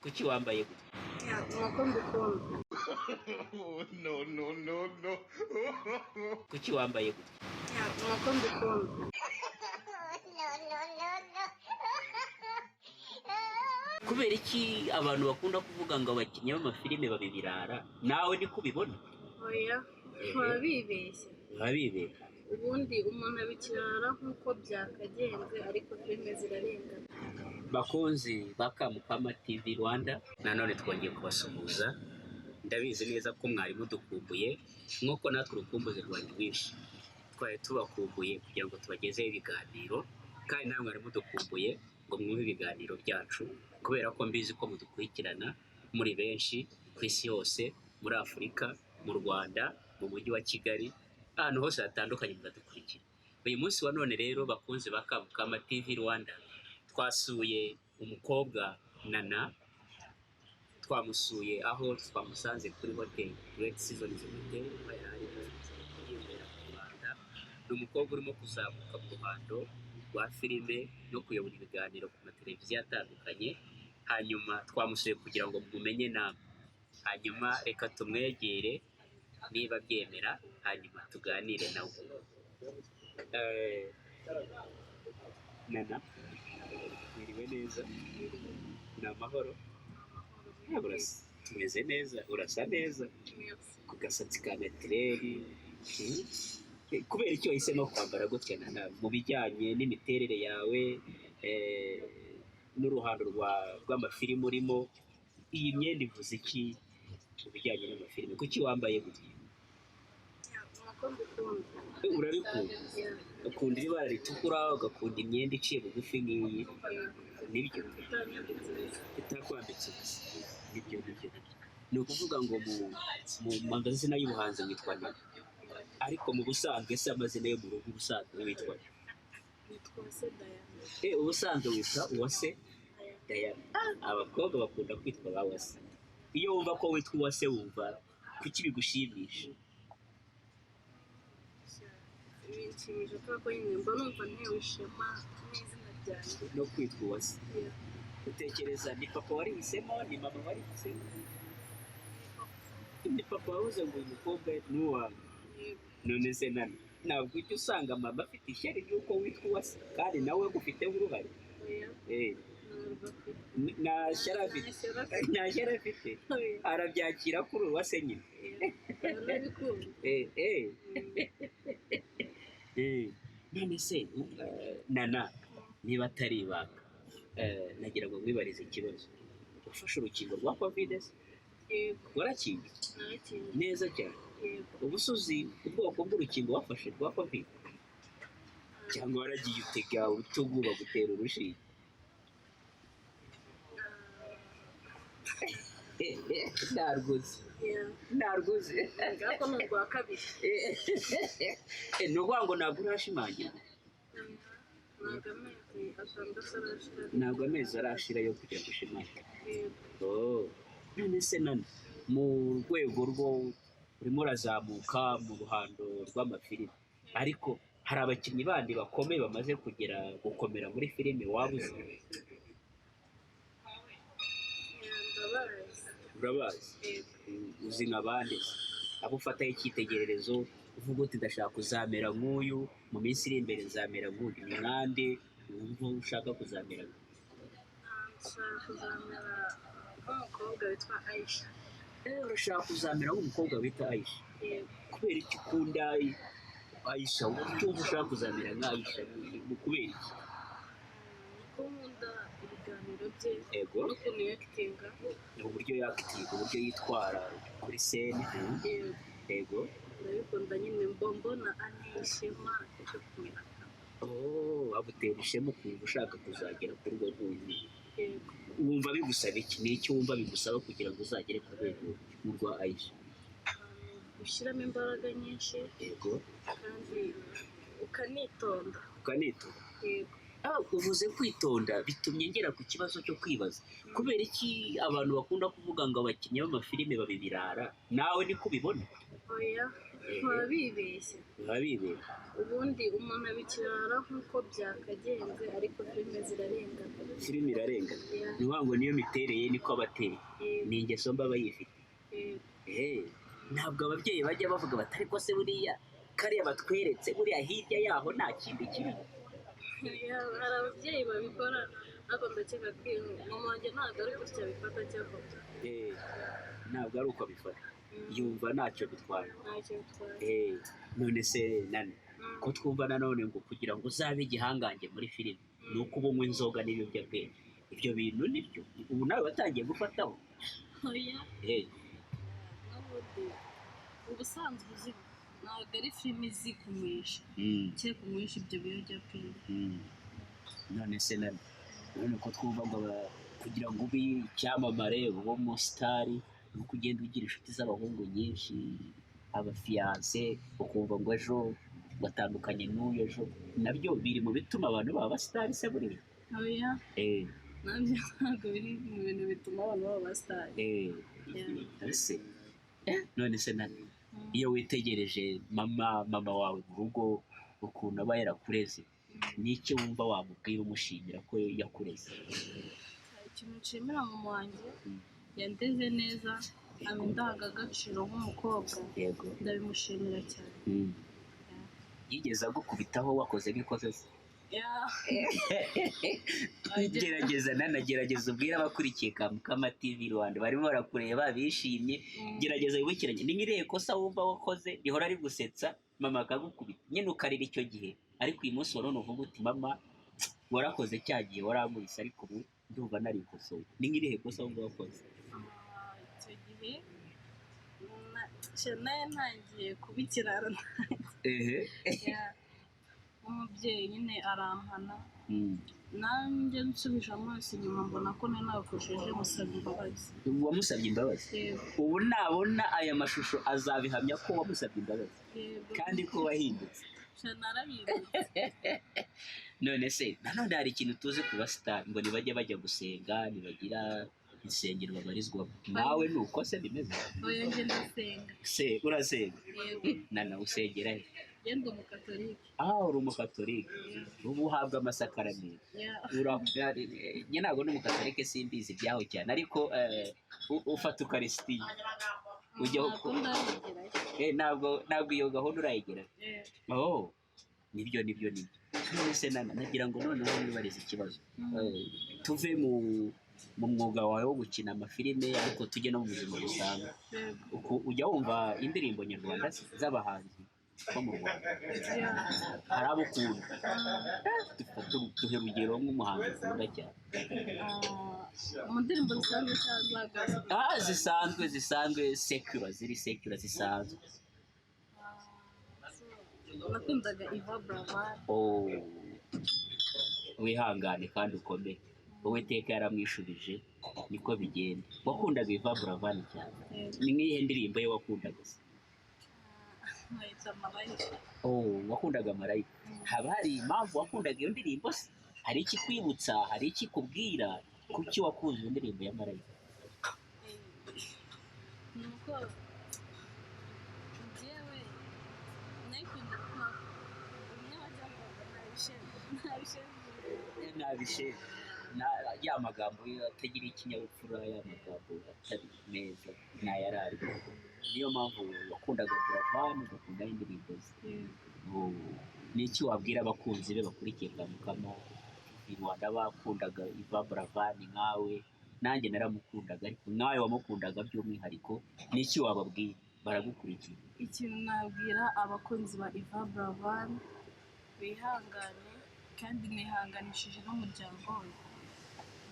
Kuki wambaye gutya? nuko mbikunda. No. Kuki wambaye gutya? nuko mbikunda. Kubera iki abantu bakunda kuvuga ngo abakinnyi b'amafilime babibirara? Nawe niko ubibona? Oya, baba bibeshya. Baba bibeshya. Ubundi umuntu abikirara nk'uko byakagenze, ariko filime zirarengana. Bakunzi ba Kamukama TV Rwanda, nanone twongeye kubasuhuza. Ndabizi neza ko mwari mudukumbuye nk'uko natwe urukumbuzi rwari rwinshi. Twari tubakumbuye kugira ngo tubagezeho ibiganiro, kandi namwe mwari mudukumbuye ngo mwumve ibiganiro byacu, kubera ko mbizi ko mudukurikirana muri benshi ku isi yose, muri Afurika, mu Rwanda, mu mujyi wa Kigali, ahantu hose hatandukanye mugadukurikira. Uyu munsi wa none rero bakunzi ba Kamukama TV Rwanda, twasuye umukobwa Nana. Twamusuye aho twamusanze kuri hotel Great Seasons Hotel bayari mu Rwanda. Ni umukobwa urimo kuzamuka mu ruhando rwa filime no kuyobora ibiganiro ku mateleviziyo atandukanye. Hanyuma twamusuye kugira ngo mumenye namwe. Hanyuma reka tumwegere niba byemera, hanyuma tuganire nawe. Nana, mwiriwe neza? Ni amahoro? Tumeze neza, urasa neza ku gasatsi ka metireri. Kubera icyo wahisemo kwambara gutya Nana, mu bijyanye n'imiterere yawe n'uruhando rw'amafilime urimo, iyi myenda ivuze iki mu bijyanye n'amafilime? Kuki wambaye gutya? nuko mbikunda. Urabikunda? Ukunda ibara ritukura, ugakunda imyenda iciye bugufi nk'iyi? Nibyo itakwambitse gusa. Nibyo. Ni ukuvuga ngo mu magazina y'ubuhanzi witwa Nana, ariko mu busanzwe se amazina yo mu rugo ubusanzwe witwa? Nitwa se Diana. Ubusanzwe witwa Uwase Diana. Abakobwa bakunda kwitwa ba Uwase. Iyo wumva ko witwa Uwase wumva kuki bigushimisha? Binshimisha kubera ko nyine mba numva ntewe ishema n'izina ryanjye no kwitwa Uwase. Utekereza ni papa warihisemo, ni mama warihisemo? Ni papa wavuze ngo uyu mukobwa ni uwawe. None se Nana, ntabwo ujya usanga mama afite ishyari ry'uko witwa Uwase kandi nawe gufiteho uruhare? Nta shyari afite. Arabyakira ko uri Uwase nyine. None se Nana, niba atari ibanga, nagira ngo mwibarize ikibazo. Ufashe urukingo rwa covid se? Warakingiye? Neza cyane. Ubu uzi ubwoko bw'urukingo wafashe rwa covid, cyangwa waragiye utega urutugu bagutera urushinge? Ntarwuzi. ariko ni urwa kabiri. Ni ukuvuga ngo ntabwo urashimangira? Ntabwo amezi arashira yo kujya gushimangira. None se Nana, mu rwego rwo urimo urazamuka mu ruhando rw'amafilime, ariko hari abakinnyi bandi bakomeye bamaze gukomera muri filime waba uzi? Urabazi? Uzi nka bande abo ufataho icyitegererezo uvuga uti ndashaka kuzamera nk'uyu, mu minsi iri imbere nzamera nk'uyu? Ni nkande wumva ushaka kuzamera? Nshaka kuzamera nk'umukobwa witwa Aisha. Urashaka kuzamera nk'umukobwa witwa Aisha? Kubera iki ukunda Aisha? Ucyumva ushaka kuzamera nka Aisha kubera iki? Kuko nkunda ibiganiro bye n'ukuntu yakitinga, uburyo yakitinga, uburyo yitwara kuri sene. Yego, ndabikunda nyine, mbona anteye ishema cyo kumera. agutera ishema ukumva ushaka kuzagera kuri urwo rwego. Wumva bigusaba iki? Ni iki wumva bigusaba kugira ngo uzagere ku rwego rwa Aisha? Gushyiramo imbaraga nyinshi, kandi ukanitonda. Uvuze kwitonda bitumye ngera ku kibazo cyo kwibaza, kubera iki abantu bakunda kuvuga ngo abakinnyi b'amafilime babibirara? Nawe niko ubibona? Oya, babibeshye babibeshye ubundi umuntu abikirara nk'uko byakagenze ariko filime irarengana ni ngo niyo mitereye niko abateye ni ingeso mba bayifite ntabwo ababyeyi bajya bavuga bati ariko se buriya kariya batweretse buriya hirya yaho nta kindi kirimo hari ababyeyi babikora ariko ndakeka ko mama wanjye ntabwo ari gutya bifata cyangwa ntabwo ari uko bifata yumva ntacyo bitwara none se nane ko twumva nanone ngo kugira ngo uzabe igihangange muri filime ni uko uba unywa inzoga n'ibiyobyabwenge ibyo bintu nibyo ubu nawe watangiye gufataho ubusanzwe uzi ntabwo ari filime izi kunywesha cyangwa kunywesha ibyo biyobyabwenge none se none ko twumva ngo kugira ngo ube icyamamare ube umusitari ni uko ugenda ugira inshuti z'abahungu nyinshi abafiyanse ukumva ngo ejo batandukanye n'uyu ejo nabyo biri mu bituma abantu baba abasitari se buriya nabyo ntabwo biri mu bintu bituma abantu baba abasitari none se iyo witegereje mama wawe mu rugo ukuntu aba yarakureze n'icyo wumva wamubwira umushimira ko yakureze ikintu nshimira mama wanjye yandeze neza aba indangagaciro nk'umukobwa ndabimushimira cyane yigeze agukubitaho wakoze n'ikoze se gerageza ubwire abakurikiye Kamukama TV Rwanda barimo barakureba bishimye gerageza wibukiranye ni nk'irihe kosa wumva wakoze rihora rigusetsa mama akagukubita nyine ukarira icyo gihe ariko uyu munsi wari uvuga uti mama warakoze cya gihe waramubise ariko ubu ndumva narikosoye ni nk'irihe kosa wumva wakoze icyo gihe nayo ntangiye kuba ikirara umubyeyi nyine arampana nanjye nsubije amaso inyuma mbona ko nawe nakoresheje musabye imbabazi wamusabye imbabazi ubu nabona aya mashusho azabihamya ko wamusabye imbabazi kandi ko wahindutse none se nanone hari ikintu tuzi ku basitari ngo ntibajye bajya gusenga ntibagira insengero babarizwamo nawe ni uko se bimeze oya njye ndasenga urasenga nana usengera he ndi umukatolike uri umukatolike ubu uhabwa amasakaramentu njye ntabwo ni umukatolike simbizi ibyaho cyane ariko ufata ukarisitiya ntabwo iyo gahunda urayigeraho nibyo se nagira ngo noneho wibarize ikibazo tuve mu mwuga wawe wo gukina amafilime ariko tujye no mu buzima busanzwe ujya wumva indirimbo nyarwanda z'abahanzi bo mu Rwanda hari abo ukunda duhe urugero nk'umuhanzi ukunda cyane mu ndirimbo zisanzwe cyangwa zisanzwe sekura zisanzwe nakundaga Iva Buravan wihangane kandi ukomeye uwiteka yaramwishubije niko bigenda wakundaga Iva Buravan cyane ni nk'iyihe ndirimbo ye wakundaga se wakundaga Marayika haba hari impamvu wakundaga iyo ndirimbo se hari ikikwibutsa hari ikikubwira kuki wakunze iyo ndirimbo ya Marayika nuko njyewe nayikunda ko umwe wajyaga nabishe ya magambo atagira ikinyabupfura ya magambo atari meza ntayarari niyo mpamvu wakundaga Buravan ugakunda indirimbo ze n'iki wabwira abakunzi be bakurikiye Kamukama Rwanda bakundaga Iva Buravan nkawe nanjye naramukundaga ariko nawe wamukundaga by'umwihariko n'iki wababwira baragukurikiye ikintu nabwira abakunzi ba Iva Buravan bihangane kandi mwihanganishije n'umuryango we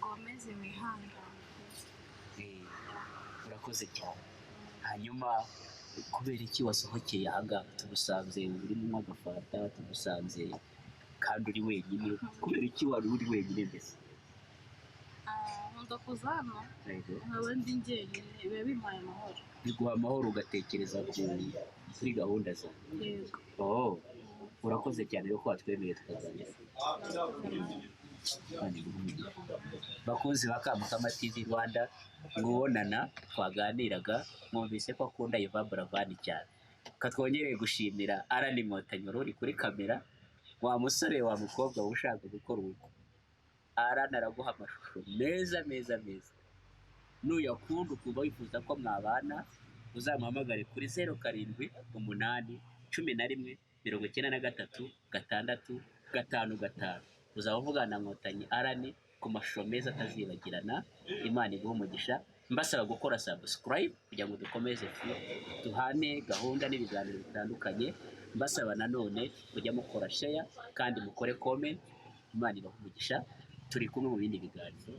ngomeze wihangane urakoze cyane hanyuma kubera iki wasohokeye ahangaha tugusanze urimo agafata tugusanze kandi uri wenyine kubera iki wari uri wenyine mbese nkunda kuza hano nkaba ndi njyenyine biba bimpaye amahoro biguha amahoro ugatekereza kuri gahunda zawe yego urakoze cyane rero ko watwemeye tukaganira bakunzi ba Kamukama TV Rwanda ngubonana twaganiraga mwumvise ko akunda Iva Buravan cyane katwongereye gushimira Arani Inkotanyi uri kuri kamera, wa musore wa mukobwa ushaka gukora ubukwe. Arani araguha amashusho meza meza meza, nuyakunda ukumva wifuza ko mwabana, uzamuhamagare kuri 0711119365. uzaba uvugana na Nkotanyi Arani ku mashusho meza atazibagirana. Imana iguhe umugisha. Mbasaba gukora subscribe kugira ngo dukomeze duhane gahunda n'ibiganiro bitandukanye. Mbasaba nanone kujya mukora share kandi mukore comment. Imana ibahe umugisha. Turi kumwe mu bindi biganiro.